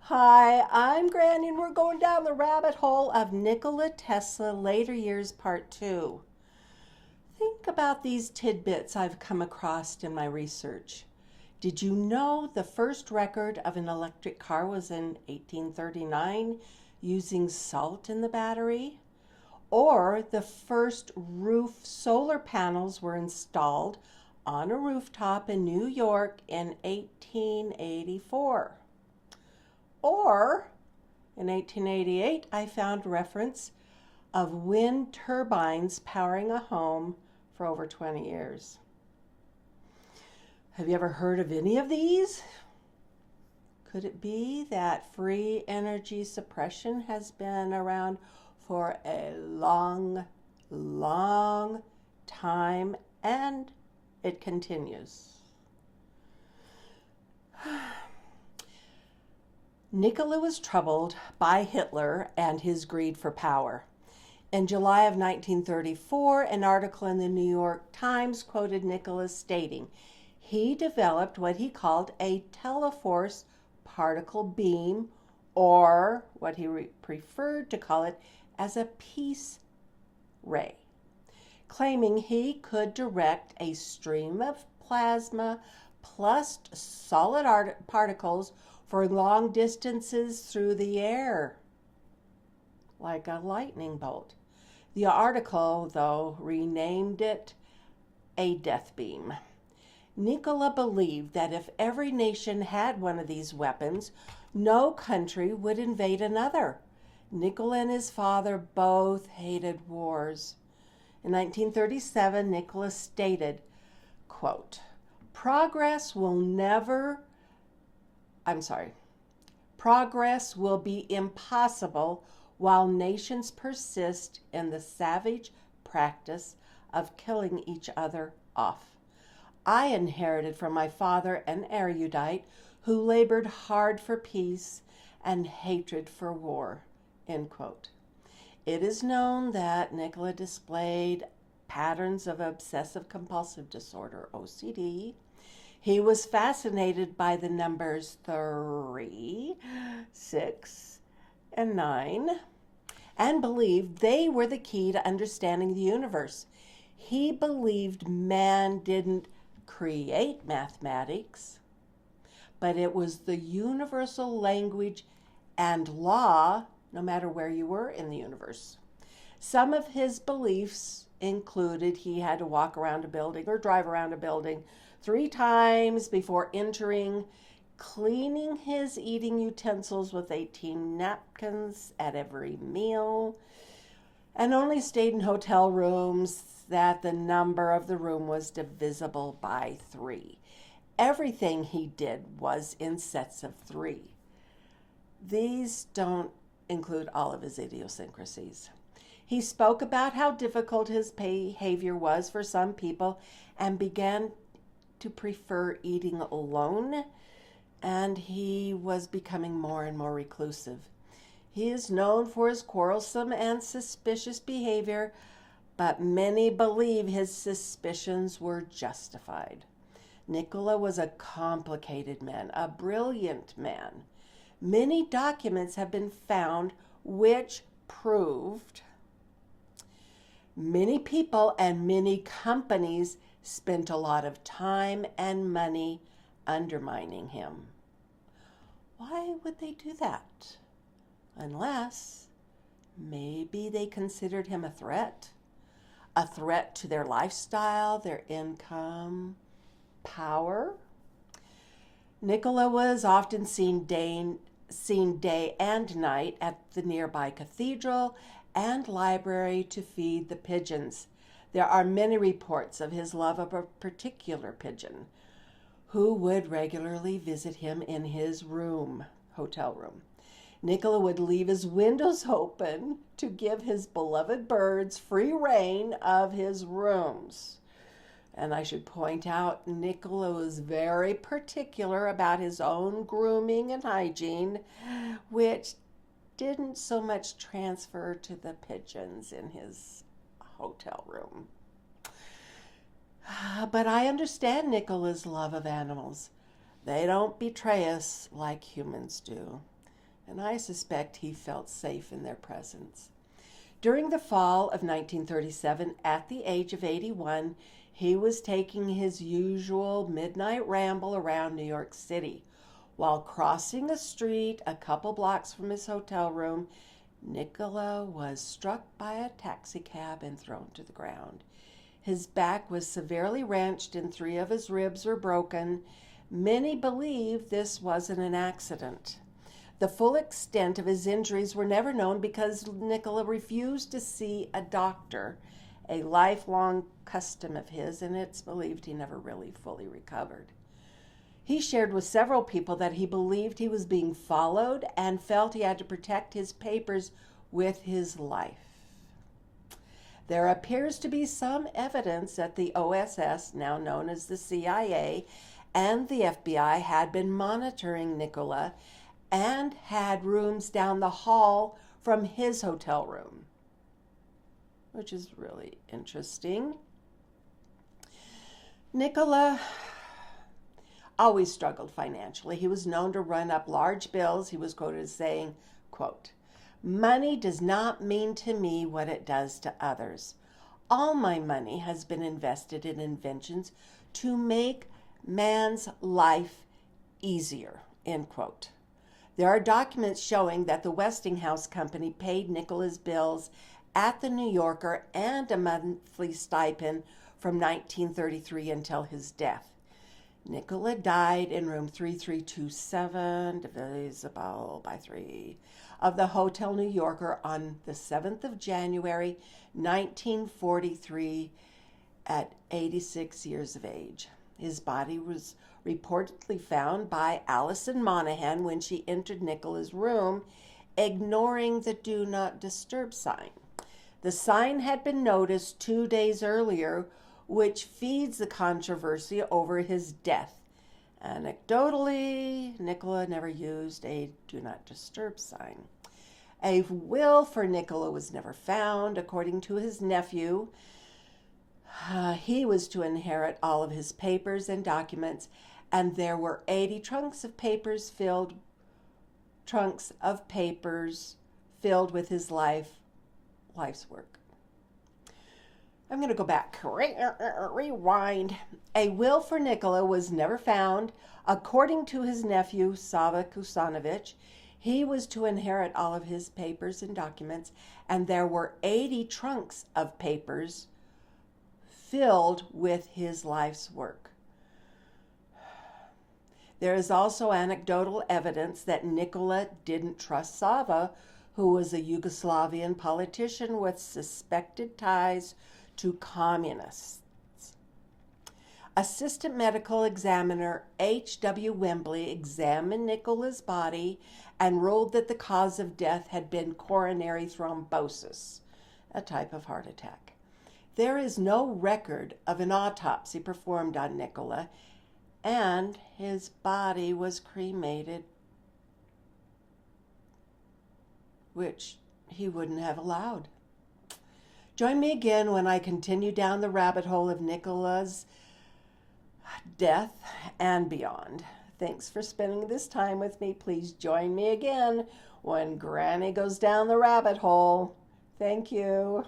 Hi, I'm Granny, and we're going down the rabbit hole of Nikola Tesla Later Years Part 2. Think about these tidbits I've come across in my research. Did you know the first record of an electric car was in 1839 using salt in the battery? Or the first roof solar panels were installed on a rooftop in New York in 1884? Or in 1888, I found reference of wind turbines powering a home for over 20 years. Have you ever heard of any of these? Could it be that free energy suppression has been around for a long, long time and it continues? Nikola was troubled by Hitler and his greed for power. In July of 1934, an article in the New York Times quoted Nikola stating he developed what he called a teleforce particle beam, or what he preferred to call it as a peace ray, claiming he could direct a stream of plasma plus solid particles for long distances through the air, like a lightning bolt. The article, though, renamed it a death beam. Nikola believed that if every nation had one of these weapons, no country would invade another. Nikola and his father both hated wars. In 1937, Nikola stated, quote, Progress will be impossible while nations persist in the savage practice of killing each other off. I inherited from my father an erudite who labored hard for peace and hatred for war, end quote. It is known that Nikola displayed patterns of obsessive compulsive disorder, OCD. He was fascinated by the numbers 3, 6, and 9, and believed they were the key to understanding the universe. He believed man didn't create mathematics, but it was the universal language and law, no matter where you were in the universe. Some of his beliefs included he had to walk around a building or drive around a building 3 times before entering, cleaning his eating utensils with 18 napkins at every meal, and only stayed in hotel rooms that the number of the room was divisible by 3. Everything he did was in sets of 3. These don't include all of his idiosyncrasies. He spoke about how difficult his behavior was for some people and began to prefer eating alone, and he was becoming more and more reclusive. He is known for his quarrelsome and suspicious behavior, but many believe his suspicions were justified. Nikola was a complicated man, a brilliant man. Many documents have been found which proved many people and many companies spent a lot of time and money undermining him. Why would they do that? Unless maybe they considered him a threat to their lifestyle, their income, power. Nikola was often seen day and night at the nearby cathedral and library to feed the pigeons. There are many reports of his love of a particular pigeon who would regularly visit him in his hotel room. Nikola would leave his windows open to give his beloved birds free rein of his rooms. And I should point out, Nikola was very particular about his own grooming and hygiene, which didn't so much transfer to the pigeons in his hotel room. But I understand Nikola's love of animals. They don't betray us like humans do. and I suspect he felt safe in their presence. During the fall of 1937, at the age of 81, he was taking his usual midnight ramble around New York City. While crossing a street a couple blocks from his hotel room, Nikola was struck by a taxicab and thrown to the ground. His back was severely wrenched and 3 of his ribs were broken. Many believe this wasn't an accident. The full extent of his injuries were never known because Nikola refused to see a doctor, a lifelong custom of his, and it's believed he never really fully recovered. He shared with several people that he believed he was being followed and felt he had to protect his papers with his life. There appears to be some evidence that the OSS, now known as the CIA, and the FBI had been monitoring Nikola and had rooms down the hall from his hotel room, which is really interesting. Nikola always struggled financially. He was known to run up large bills. He was quoted as saying, quote, "Money does not mean to me what it does to others. All my money has been invested in inventions to make man's life easier," end quote. There are documents showing that the Westinghouse Company paid Nikola's bills at the New Yorker and a monthly stipend from 1933 until his death. Nikola died in room 3327, divisible by 3, of the Hotel New Yorker on the 7th of January, 1943, at 86 years of age. His body was reportedly found by Allison Monahan when she entered Nikola's room, ignoring the Do Not Disturb sign. The sign had been noticed 2 days earlier, which feeds the controversy over his death. Anecdotally, Nikola never used a Do Not Disturb sign. A will for Nikola was never found, according to his nephew. He was to inherit all of his papers and documents, and there were 80 trunks of papers filled with his life's work. I'm going to go back. Rewind. A will for Nikola was never found. According to his nephew, Sava Kusanovich, he was to inherit all of his papers and documents, and there were 80 trunks of papers filled with his life's work. There is also anecdotal evidence that Nikola didn't trust Sava, who was a Yugoslavian politician with suspected ties to communists. Assistant Medical Examiner H.W. Wembley examined Nikola's body and ruled that the cause of death had been coronary thrombosis, a type of heart attack. There is no record of an autopsy performed on Nikola, and his body was cremated, which he wouldn't have allowed. Join me again when I continue down the rabbit hole of Nikola's death and beyond. Thanks for spending this time with me. Please join me again when Granny goes down the rabbit hole. Thank you.